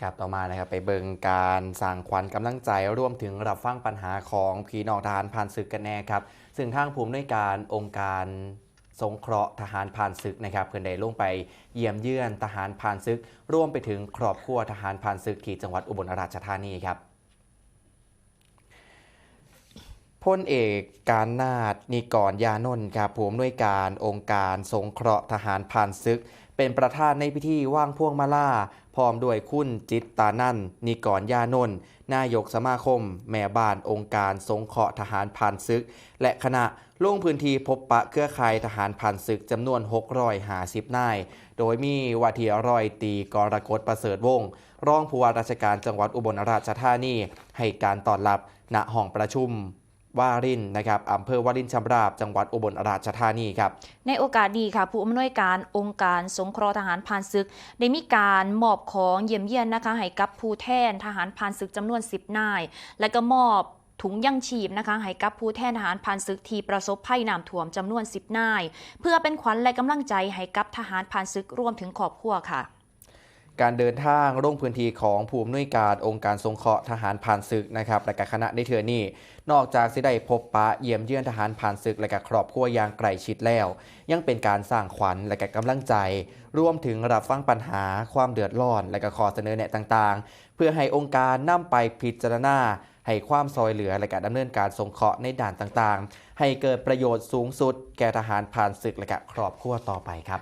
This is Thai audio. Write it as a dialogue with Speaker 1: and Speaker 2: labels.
Speaker 1: ครับต่อมานะครับไปเบิงการสร้างขวัญกำลังใจร่วมถึงรับฟังปัญหาของพี่น้องทหารผ่านศึกกันแน่ครับซึ่งทางผู้อำนวยการองค์การสงเคราะห์ทหารผ่านศึกนะครับเพื่อนได้ลงไปเยี่ยมเยือนทหารผ่านศึกร่วมไปถึงครอบครัวทหารผ่านศึกที่จังหวัดอุบลราชธานีครับพลเอกการนาถนิกรยานนท์ครับผู้อำนวยการองค์การสงเคราะห์ทหารผ่านศึกเป็นประธานในพิธีว่างพวงมาลาพร้อมด้วยคุณจิตตานันท์นิกรยานนท์นายกสมาคมแม่บ้านองค์การสงเคราะห์ทหารผ่านศึกและคณะลงพื้นที่พบปะเครือข่ายทหารผ่านศึกจำนวน650นายโดยมีว่าที่ร้อยตรีกรกฎประเสริฐวงศ์รองผู้ว่าราชการจังหวัดอุบลราชธานีให้การต้อนรับณห้องประชุมวารินนะครับอำเภอวารินชำราบจังหวัดอุบลราชธานีครับ
Speaker 2: ในโอกาสนี้ค่ะผู้อำนวยการองค์การสงเคราะห์ทหารผ่านศึกได้มีการมอบของเยี่ยมเยียนนะคะให้กับผู้แทนทหารผ่านศึกจำนวน10นายและก็มอบถุงยังชีพนะคะให้กับผู้แทนทหารผ่านศึกที่ประสบภัยน้ำท่วมจำนวน10นายเพื่อเป็นขวัญและกำลังใจให้กับทหารผ่านศึกรวมถึงครอบครัวค่ะ
Speaker 1: การเดินทางลงพื้นที่ของผู้อำนวยการองค์การสงเคราะห์ทหารผ่านศึกนะครับและก็คณะในเทือนี้นอกจากสิได้พบปะเยี่ยมเยือนทหารผ่านศึกและก็ครอบครัวอย่างใกล้ชิดแล้วยังเป็นการสร้างขวัญและก็กำลังใจรวมถึงรับฟังปัญหาความเดือดร้อนและก็ข้อเสนอแนะต่างๆเพื่อให้องค์การนำไปพิจารณาให้ความซอยเหลือและการดำเนินการสงเคราะห์ในด่านต่างๆให้เกิดประโยชน์สูงสุดแก่ทหารผ่านศึกและก็ครอบครัวต่อไปครับ